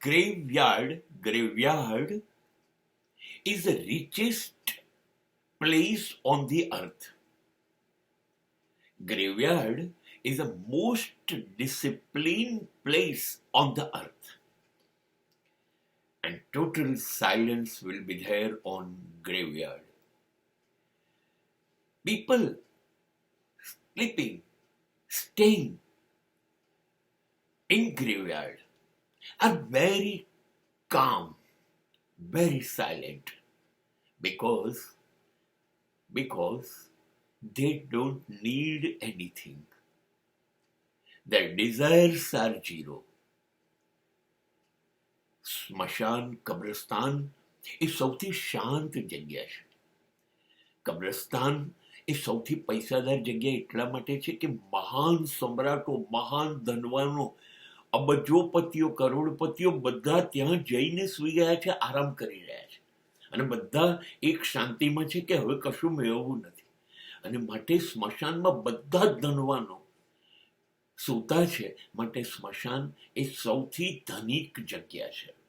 graveyard is the richest place on the earth. Graveyard is the most disciplined place on the earth. And total silence will be there on graveyard. People sleeping, staying in graveyard are very calm, very silent, because they don't need anything. Their desires are zero. સ્મશાન, કબ્રસ્તાન એ સૌથી શાંત જગ્યા છે. કબ્રસ્તાન એ સૌથી પૈસાદાર જગ્યા એટલા માટે છે કે મહાન સમ્રાટો, મહાન ધનવાનો, અબજોપતિઓ, કરોડપતિઓ બધા ત્યાં જઈને સૂઈ ગયા છે, આરામ કરી રહ્યા છે. અને બધા એક શાંતિમાં છે કે હવે કશું મેળવવું નથી. અને માટે સ્મશાનમાં બધા જ ધનવાનો સૂતા છે. માટે સ્મશાન એ સૌથી ધનિક જગ્યા છે.